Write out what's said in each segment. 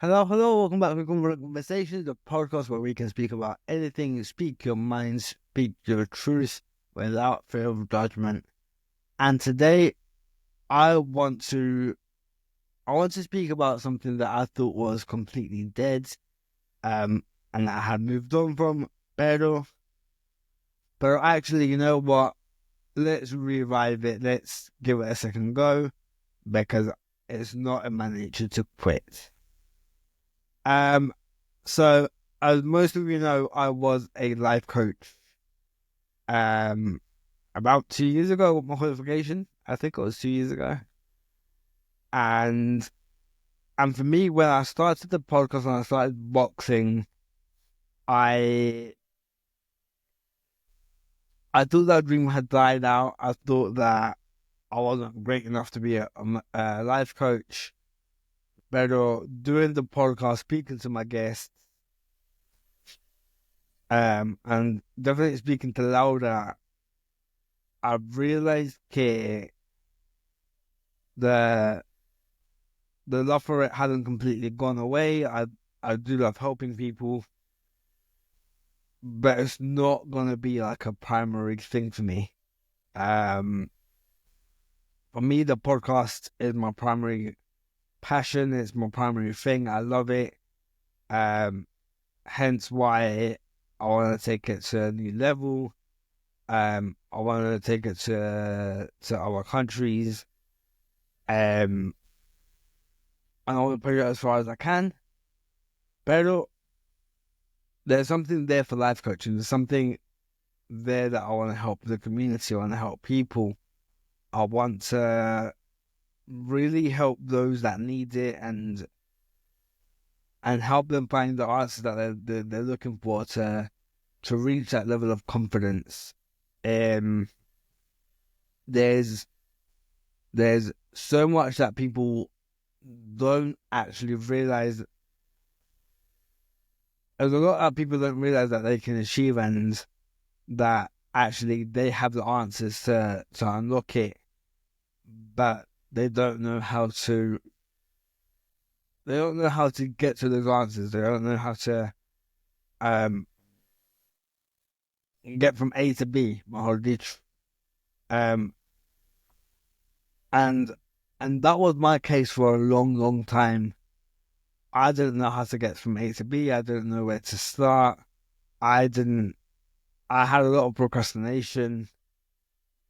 Hello, hello, welcome back to Conversations, the podcast where we can speak about anything, speak your mind, speak your truth without fear of judgment. And today I want to I want to speak about something that I thought was completely dead, and that I had moved on from, pero, but actually, you know what? Let's revive it, let's give it a second go, because it's not in my nature to quit. Um So, as most of you know, I was a life coach um, about 2 years ago with my qualification. I think it was 2 years ago. And for me, when I started the podcast and I started boxing, I I thought that dream had died out. I thought that I wasn't great enough to be a life coach. But doing the podcast, speaking to my guests, and definitely speaking to Laura, I realized that the the love for it hadn't completely gone away. I do love helping people, but it's not gonna be like a primary thing for me. Um, for me, the podcast is my primary passion. It's my primary thing. I love it. Um, Hence why I want to take it to a new level. I want to take it to other countries. And I want to push it as far as I can. But there's something there for life coaching. There's something there that I want to help the community. I want to help people. I want to really help those that need it and help them find the answers that they're looking for to reach that level of confidence. Um, there's there's so much that people don't actually realize. There's a lot that people don't realize that they can achieve, and that actually they have the answers to unlock it, but they don't know how to. They don't know how to get to those answers. They don't know how to um get from A to B. Um, and that was my case for a long, long time. I didn't know how to get from A to B. I didn't know where to start. I didn't. I had a lot of procrastination,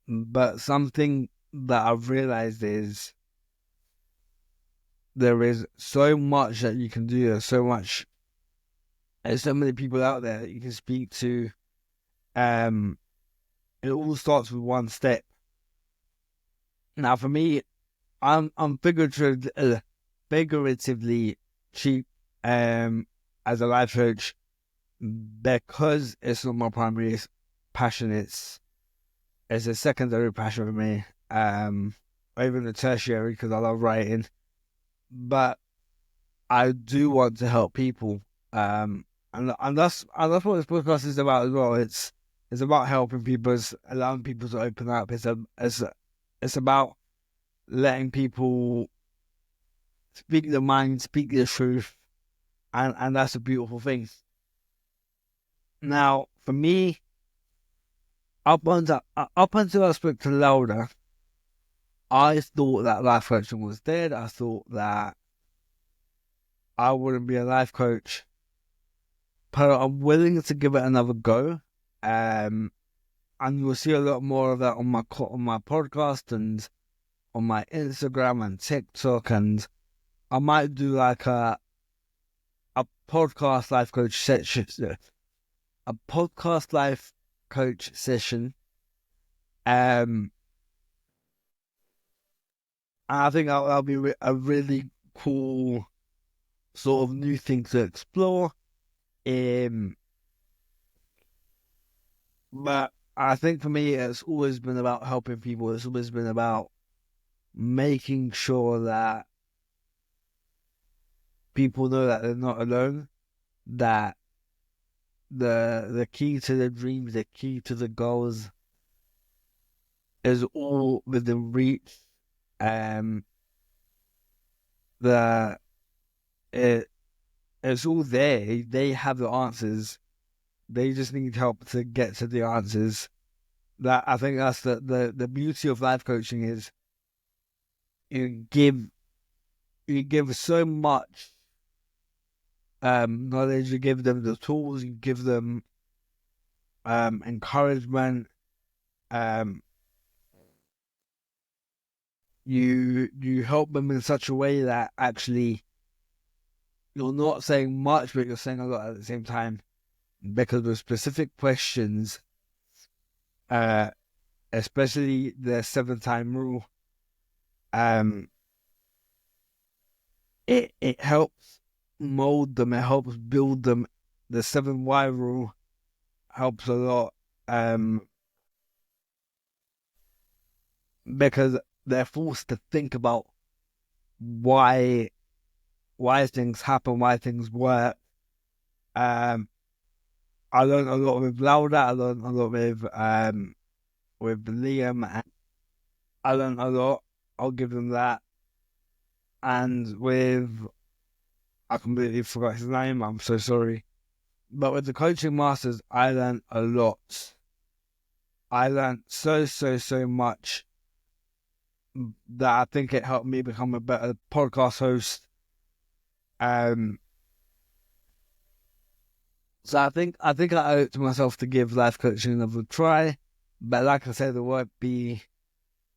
but something that I've realized is there is so much that you can do. There's so much. There's so many people out there that you can speak to. Um, it all starts with one step. Now, for me, I'm figuratively cheap as a life coach because it's not my primary passion. It's a secondary passion for me. Or even a tertiary because I love writing. But I do want to help people. And that's what this podcast is about as well. It's about helping people, it's allowing people to open up. It's about letting people speak their mind, speak their truth, and that's a beautiful thing. Now, for me, up until I spoke to Laura, I thought that life coaching was dead. I thought that I wouldn't be a life coach, but I'm willing to give it another go. Um, and you'll see a lot more of that on my podcast and on my Instagram and TikTok, and I might do like a podcast life coach session, a podcast life coach session. Um, and I think that'll be a really cool sort of new thing to explore. Um, but I think for me, it's always been about helping people. It's always been about making sure that people know that they're not alone. That the key to the dreams, the key to the goals, is all within reach. Um, that it it's all there. They have the answers. They just need help to get to the answers. That I think that's the beauty of life coaching is you give you give so much knowledge, you give them the tools, you give them encouragement, um you help them in such a way that actually you're not saying much but you're saying a lot at the same time. Because with specific questions, uh especially the 7 time rule, um it helps mold them, it helps build them. The 7 why rule helps a lot, um because they're forced to think about why things happen, why things work. Um, I learned a lot with Lauda. I learned a lot with Liam. And I learned a lot. I'll give them that. And with I completely forgot his name. I'm so sorry. But with the coaching masters, I learned a lot. I learned so much that I think it helped me become a better podcast host. Um, So I think I owe it to myself to give life coaching another try. But like I said, it won't be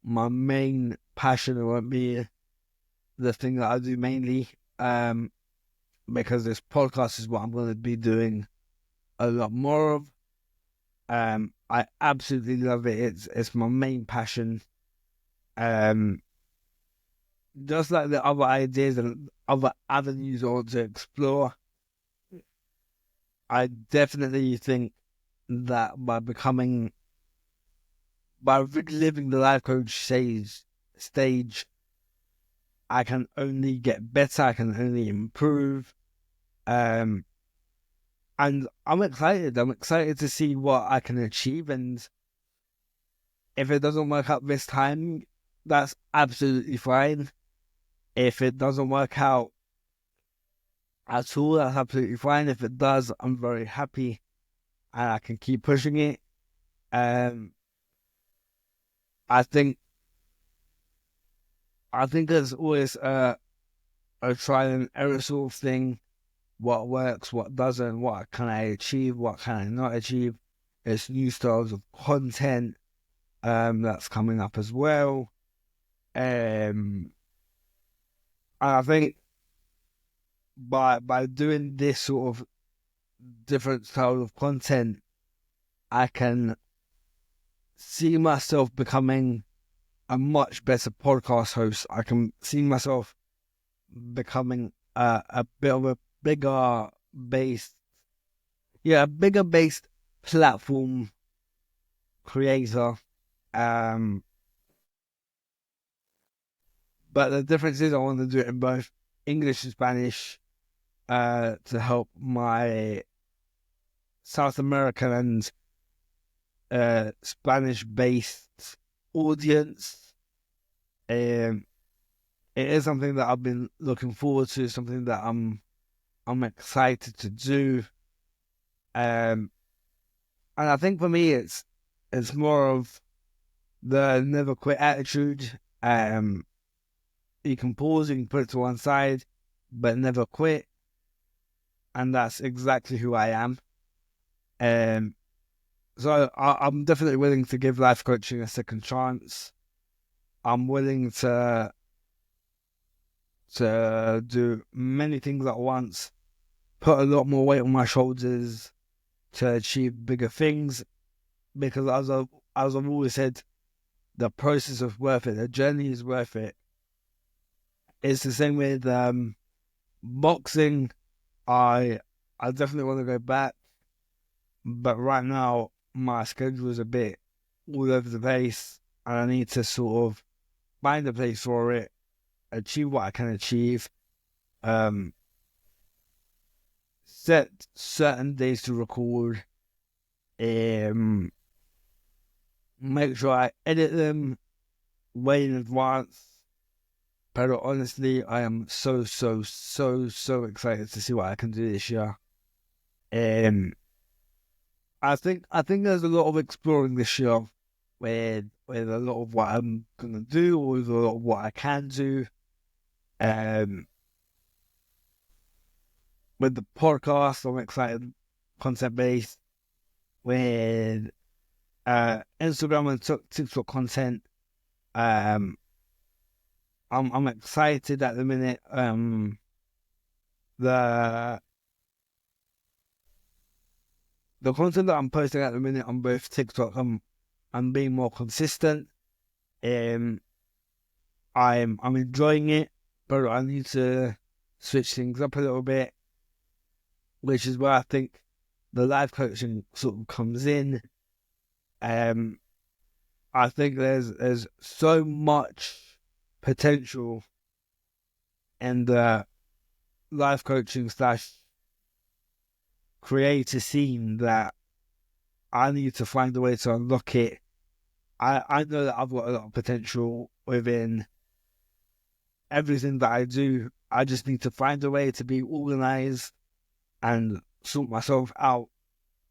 my main passion. It won't be the thing that I do mainly. Because this podcast is what I'm going to be doing a lot more of. I absolutely love it. It's my main passion. Um, just like the other ideas and other avenues I want to explore, I definitely think that by reliving the life coach stage, I can only get better. I can only improve. Um, and I'm excited. I'm excited to see what I can achieve. And if it doesn't work out this time, that's absolutely fine. If it doesn't work out at all, that's absolutely fine. If it does, I'm very happy and I can keep pushing it. Um, I think there's always a trial and error sort of thing. What works, what doesn't, what can I achieve, what can I not achieve. There's new styles of content that's coming up as well. And I think by doing this sort of different style of content, I can see myself becoming a much better podcast host. I can see myself becoming a bit of a bigger based, a bigger based platform creator. Um, but the difference is I want to do it in both English and Spanish, to help my South American and Spanish based audience. Um, it is something that I've been looking forward to, something that I'm excited to do. Um, and I think for me it's more of the never quit attitude. You can pause, you can put it to one side, but never quit. And that's exactly who I am. Um, so I'm definitely willing to give life coaching a second chance. I'm willing to do many things at once, put a lot more weight on my shoulders to achieve bigger things. Because as I've always said, the process is worth it. The journey is worth it. It's the same with boxing. I definitely want to go back, but right now my schedule is a bit all over the place, and I need to sort of find a place for it, achieve what I can achieve, um, set certain days to record, um, make sure I edit them way in advance, But honestly, I am so excited to see what I can do this year. Um, I think there's a lot of exploring this year with a lot of what I'm gonna do, or with a lot of what I can do. Um, with the podcast, I'm excited, content based. With Instagram and TikTok content, um, I'm excited at the minute. The the content that I'm posting at the minute on both TikTok, I'm being more consistent. Um, I'm enjoying it, but I need to switch things up a little bit, which is where I think the life coaching sort of comes in. Um, I think there's so much potential in the life coaching slash creator scene that I need to find a way to unlock it. I know that I've got a lot of potential within everything that I do. I just need to find a way to be organized and sort myself out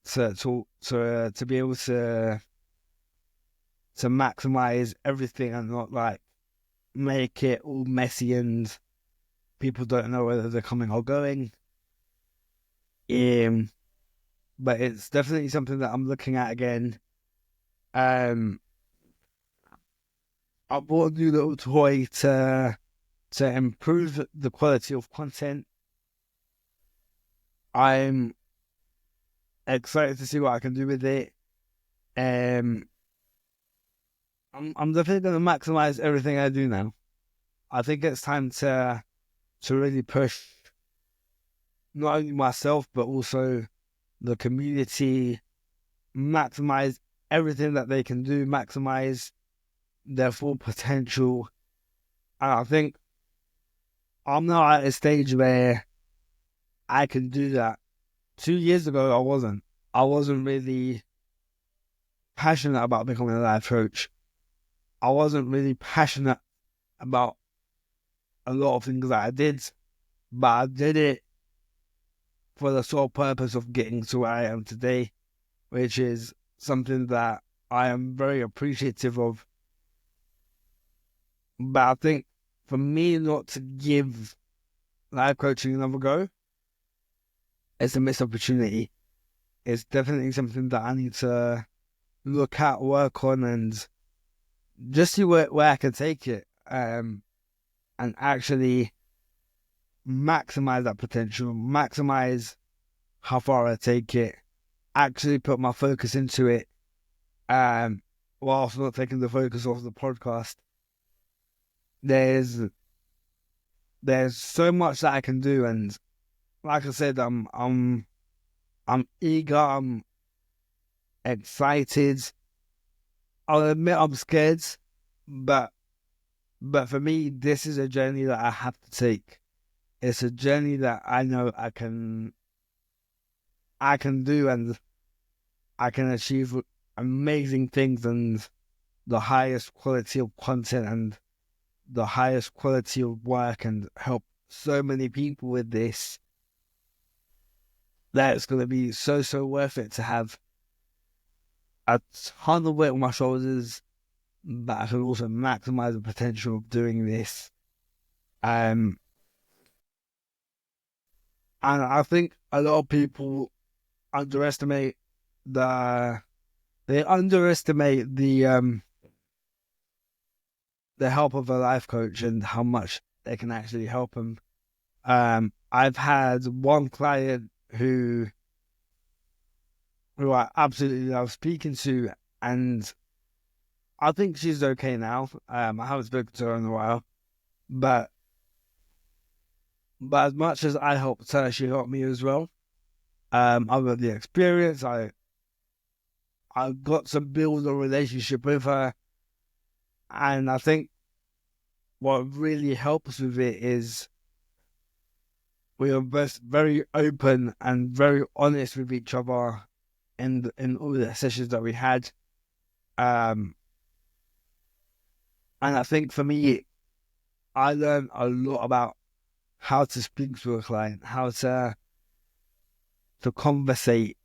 to be able to maximize everything and not like make it all messy and people don't know whether they're coming or going. Um, but it's definitely something that I'm looking at again. Um, I bought a new little toy to improve the quality of content. I'm excited to see what I can do with it. Um, I'm definitely going to maximize everything I do now. I think it's time to really push not only myself but also the community, maximize everything that they can do, maximize their full potential. And I think I'm now at a stage where I can do that. 2 years ago, I wasn't. I wasn't really passionate about becoming a life coach. I wasn't really passionate about a lot of things that I did, but I did it for the sole purpose of getting to where I am today, which is something that I am very appreciative of. But I think for me not to give life coaching another go, it's a missed opportunity. It's definitely something that I need to look at, work on, and just see where I can take it. And actually maximize that potential, maximize how far I take it, actually put my focus into it, whilst not taking the focus off the podcast. There's there's so much that I can do, and like I said, I'm eager, I'm excited. I'll admit I'm scared, but for me, this is a journey that I have to take. It's a journey that I know I can do, and I can achieve amazing things and the highest quality of content and the highest quality of work and help so many people with this that it's going to be so worth it to have a ton of weight on my shoulders, but I can also maximize the potential of doing this. Um, and I think a lot of people underestimate the they underestimate the help of a life coach and how much they can actually help them. I've had one client who I absolutely love speaking to, and I think she's okay now. I haven't spoken to her in a while, but as much as I helped her, she helped me as well. I've got the experience. I got to build a relationship with her, and I think what really helps with it is we are both very open and very honest with each other in all the sessions that we had. And I think for me, I learned a lot about how to speak to a client, how to conversate.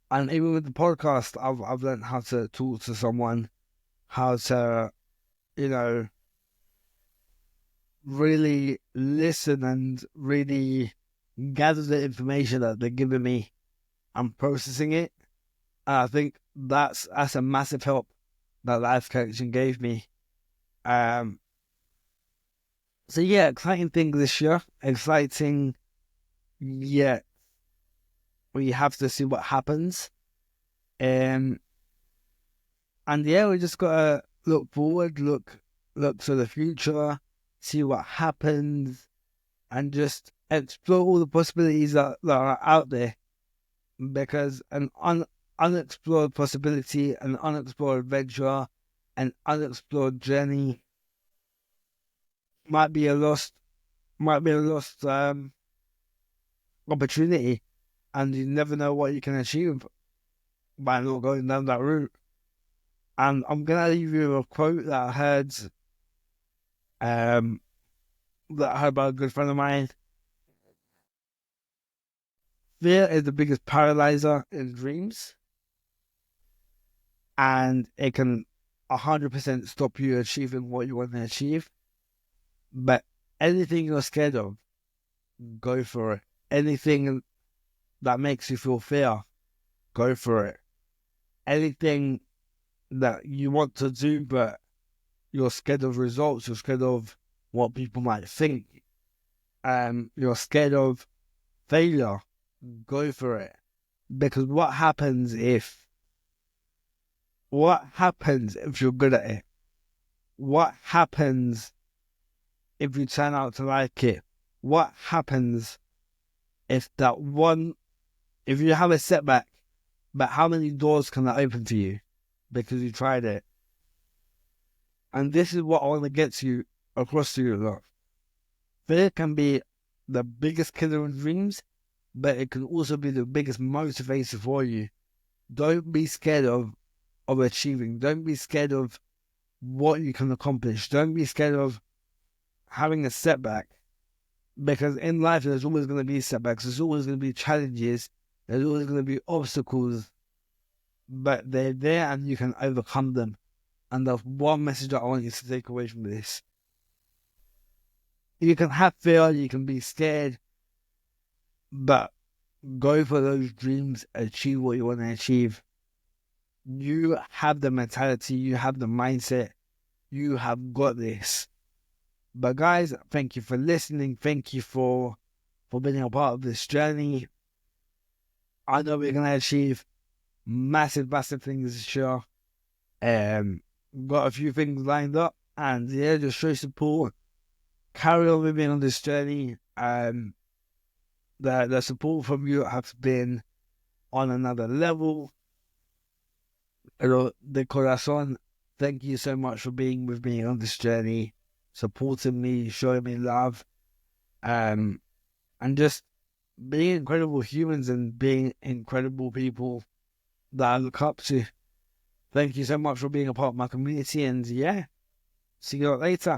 And even with the podcast, I've learned how to talk to someone, how to, you know, really listen and really gather the information that they're giving me and processing it. And I think that's a massive help that life coaching gave me. Um, so yeah, exciting thing this year. Exciting, yeah. We have to see what happens. And yeah, we just gotta look forward, look to the future, see what happens, and just explore all the possibilities that are out there. Because an unexplored possibility, an unexplored adventure, an unexplored journey might be a lost opportunity, and you never know what you can achieve by not going down that route. And I'm gonna leave you a quote um, that I heard by a good friend of mine. Fear is the biggest paralyzer in dreams, and it can 100% stop you achieving what you want to achieve. But anything you're scared of, go for it. Anything that makes you feel fear, go for it. Anything that you want to do, but you're scared of results, you're scared of what people might think, you're scared of failure, go for it. Because what happens if you're good at it? What happens if you turn out to like it? What happens if if you have a setback, but how many doors can that open for you because you tried it? And this is what I want to get to you across to you, love. Fear can be the biggest killer in dreams, but it can also be the biggest motivator for you. Don't be scared of achieving. Don't be scared of what you can accomplish. Don't be scared of having a setback. Because in life, there's always going to be setbacks. There's always going to be challenges. There's always going to be obstacles. But they're there and you can overcome them. And that's one message that I want you to take away from this. You can have fear, you can be scared, but go for those dreams, achieve what you want to achieve. You have the mentality, you have the mindset, you have got this. But guys, thank you for listening. Thank you for being a part of this journey. I know we're gonna achieve massive things this year. Got a few things lined up, and yeah, just show support. Carry on with me on this journey. The support from you has been on another level. De corazón, thank you so much for being with me on this journey, supporting me, showing me love, and just being incredible humans and being incredible people that I look up to. Thank you so much for being a part of my community, and yeah, see you later.